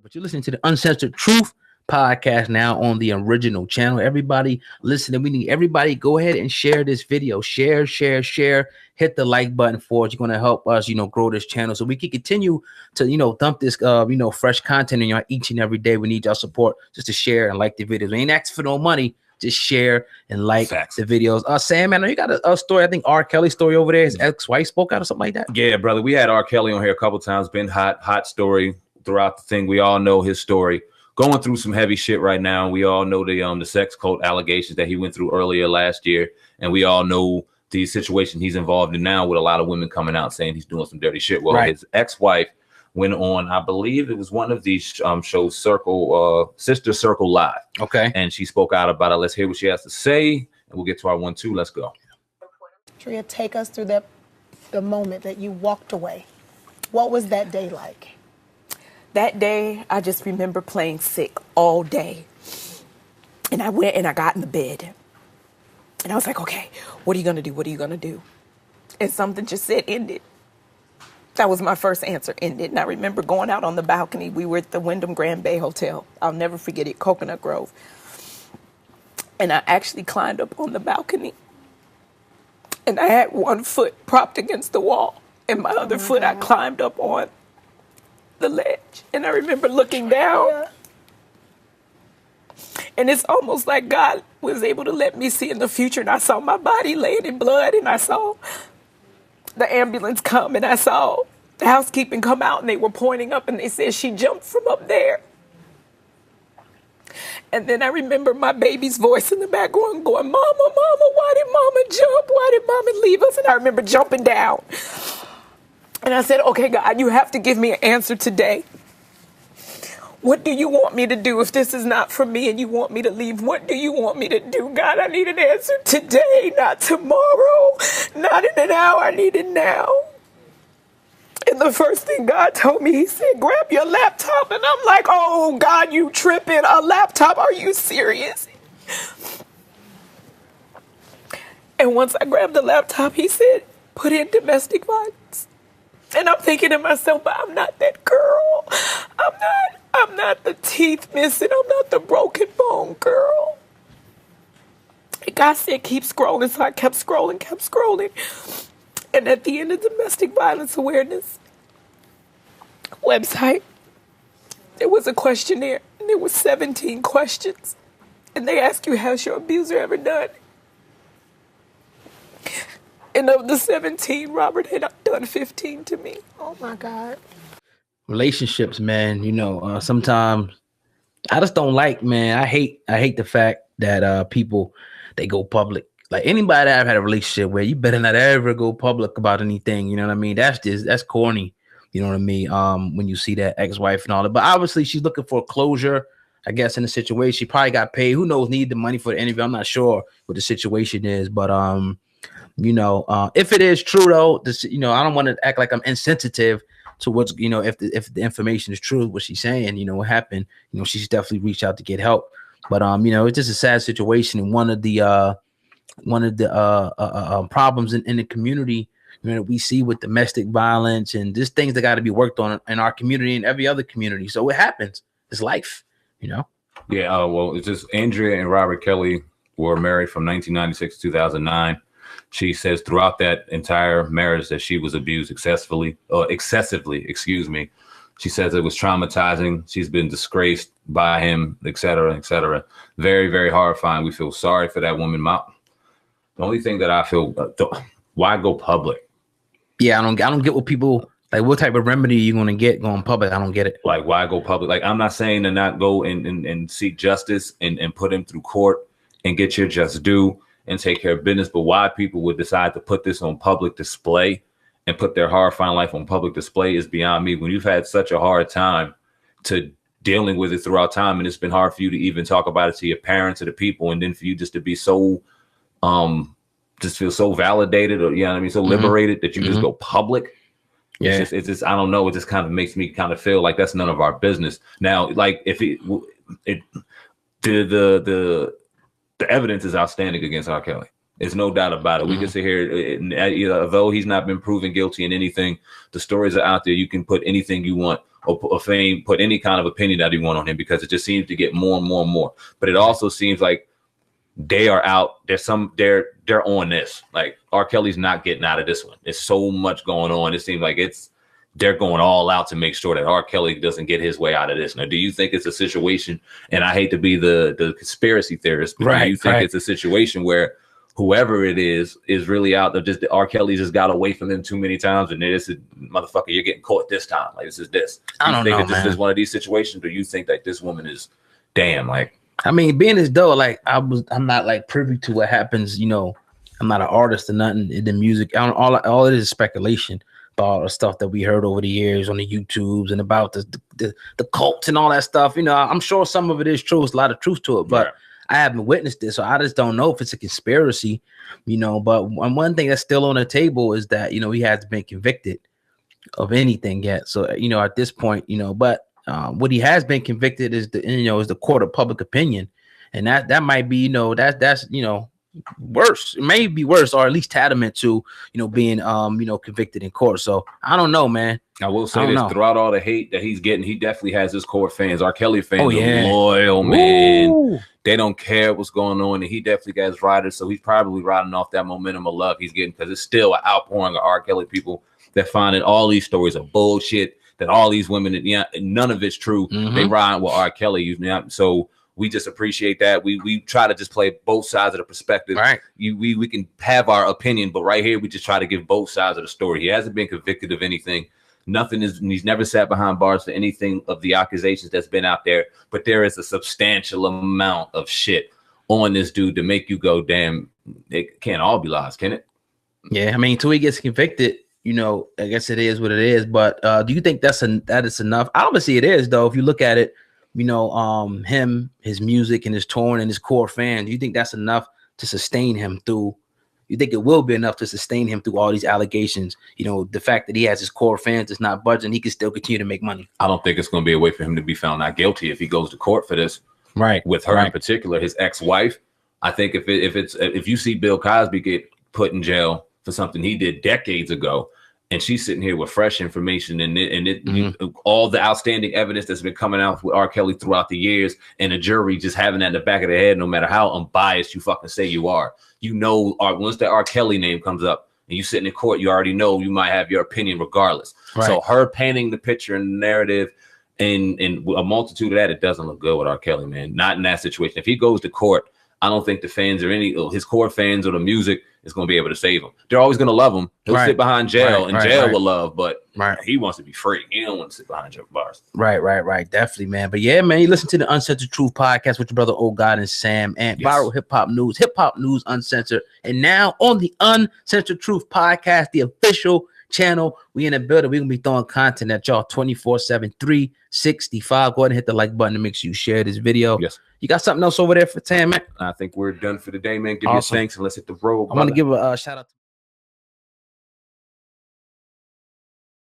But you're listening to the Uncensored Truth podcast now on the original channel. Everybody listening, we need everybody go ahead and share this video. Share. Hit the like button for it. You're going to help us, grow this channel so we can continue to, dump this, fresh content in y'all each and every day. We need y'all support just to share and like the videos. We ain't asking for no money. Just share and like the videos. Sam, man, you got a story. I think R. Kelly story over there. His ex-wife spoke out or something like that. Yeah, brother. We had R. Kelly on here a couple times. Been hot story throughout the thing. We all know his story. Going through some heavy shit right now. We all know the sex cult allegations that he went through earlier last year, and we all know the situation he's involved in now with a lot of women coming out saying he's doing some dirty shit. Well, his ex-wife went on, I believe it was one of these shows, Sister Circle Live. Okay. And she spoke out about it. Let's hear what she has to say, and we'll get to our 1-2. Let's go. Tria, take us through the moment that you walked away. What was that day like? That day, I just remember playing sick all day. And I went and I got in the bed. And I was like, okay, what are you going to do? What are you going to do? And something just said, end it. That was my first answer, end it. And I remember going out on the balcony. We were at the Wyndham Grand Bay Hotel. I'll never forget it, Coconut Grove. And I actually climbed up on the balcony. And I had one foot propped against the wall. And my other foot, I climbed up on the ledge. And I remember looking down. And it's almost like God was able to let me see in the future. And I saw my body laying in blood. And I saw the ambulance come. And I saw the housekeeping come out. And they were pointing up. And they said she jumped from up there. And then I remember my baby's voice in the background going, Mama, why did Mama jump? Why did Mama leave us? And I remember jumping down. And I said, okay, God, you have to give me an answer today. What do you want me to do if this is not for me and you want me to leave? What do you want me to do? God, I need an answer today, not tomorrow, not in an hour. I need it now. And the first thing God told me, he said, grab your laptop. And I'm like, oh, God, you tripping? A laptop? Are you serious? And once I grabbed the laptop, he said, put in domestic violence. And I'm thinking to myself, but I'm not that girl. I'm not the teeth missing. I'm not the broken bone girl. And God said, keep scrolling. So I kept scrolling. And at the end of domestic violence awareness website, there was a questionnaire. And there was 17 questions. And they ask you, has your abuser ever done? And of the 17, Robert had done 15 to me. Oh, my God. Relationships, man, sometimes I just don't like, man. I hate the fact that people, they go public. Like anybody that I've had a relationship with, you better not ever go public about anything. You know what I mean? That's corny. You know what I mean? When you see that ex-wife and all that. But obviously she's looking for closure, I guess, in the situation. She probably got paid. Who knows, needed the money for the interview. I'm not sure what the situation is, but if it is true though, this, I don't want to act like I'm insensitive to what's, if the information is true, what she's saying, what happened, she's definitely reached out to get help. But it's just a sad situation. And one of the problems in the community, we see with domestic violence and just things that got to be worked on in our community and every other community. So it happens. It's life, Yeah. Well, it's just Andrea and Robert Kelly were married from 1996 to 2009. She says throughout that entire marriage that she was abused excessively. She says it was traumatizing. She's been disgraced by him, et cetera, et cetera. Very, very horrifying. We feel sorry for that woman. The only thing that I feel, why go public? Yeah, I don't get what people, like what type of remedy are you going to get going public? I don't get it. Like, why go public? Like, I'm not saying to not go and seek justice and put him through court and get your just due and take care of business. But why people would decide to put this on public display and put their horrifying life on public display is beyond me. When you've had such a hard time to dealing with it throughout time, and it's been hard for you to even talk about it to your parents or the people, and then for you just to be so, just feel so validated or, so liberated that you just go public. Yeah. It's just, I don't know. It just kind of makes me kind of feel like that's none of our business. Now, like if the evidence is outstanding against R. Kelly. There's no doubt about it. We can sit here, although he's not been proven guilty in anything, the stories are out there. You can put anything you want or put any kind of opinion that you want on him, because it just seems to get more and more and more. But it also seems like they are out. They're on this. Like, R. Kelly's not getting out of this one. There's so much going on. It seems like they're going all out to make sure that R. Kelly doesn't get his way out of this. Now, do you think it's a situation, and I hate to be the conspiracy theorist, but do you think it's a situation where whoever it is really out there, just R. Kelly just got away from them too many times, and this is, motherfucker, you're getting caught this time. Like, this is this. I don't know, man. This is one of these situations, or you think that this woman is, damn, like, I mean, being as though, like, I'm not like privy to what happens, you know, I'm not an artist or nothing in the music. All it is speculation about all the stuff that we heard over the years on the YouTubes and about the cults and all that stuff. You know, I'm sure some of it is true. There's a lot of truth to it, but I haven't witnessed it, so I just don't know if it's a conspiracy, you know. But one thing that's still on the table is that, you know, he hasn't been convicted of anything yet. So, you know, at this point, you know, but what he has been convicted is the court of public opinion, and that might be, you know, that's you know, worse. It may be worse, or at least tantamount to, you know, being you know, convicted in court. So I don't know, man. I will say this, throughout all the hate that he's getting, he definitely has his core fans. R. Kelly fans are loyal, man. Ooh. They don't care what's going on, and he definitely got his riders, so he's probably riding off that momentum of love he's getting, because it's still an outpouring of R. Kelly people that finding all these stories are bullshit, that all these women, none of it's true. They ride with R. Kelly. So we just appreciate that. We try to just play both sides of the perspective. Right. We can have our opinion, but right here we just try to give both sides of the story. He hasn't been convicted of anything. He's never sat behind bars for anything of the accusations that's been out there, but there is a substantial amount of shit on this dude to make you go, damn, it can't all be lies, can it? Yeah, I mean, until he gets convicted, you know, I guess it is what it is. But do you think that is enough? Obviously it is, though. If you look at it, you know, his music and his touring and his core fans, do you think that's enough to sustain him through? You think it will be enough to sustain him through all these allegations? You know, the fact that he has his core fans is not budging, he can still continue to make money. I don't think it's going to be a way for him to be found not guilty if he goes to court for this. Right. With her in particular, his ex-wife. I think if you see Bill Cosby get put in jail for something he did decades ago, and she's sitting here with fresh information and all the outstanding evidence that's been coming out with R. Kelly throughout the years, and a jury just having that in the back of their head, no matter how unbiased you fucking say you are. You know, once that R. Kelly name comes up and you sitting in court, you already know you might have your opinion regardless. Right. So her painting the picture and the narrative and a multitude of that, it doesn't look good with R. Kelly, man. Not in that situation. If he goes to court, I don't think the fans or his core fans or the music is going to be able to save him. They're always going to love him. He'll sit behind jail, and jail will love, but he wants to be free. He don't want to sit behind jail bars. Right. Definitely, man. But yeah, man, you listen to the Uncensored Truth podcast with your brother, Old God and Sam, and Viral Hip Hop News Uncensored. And now on the Uncensored Truth podcast, the official channel, we in the building. We're going to be throwing content at y'all 24/7, 365. Go ahead and hit the like button to make sure you share this video. Yes. You got something else over there for Tam, man? I think we're done for the day, man. Give you thanks and let's hit the road. I want to give a shout out to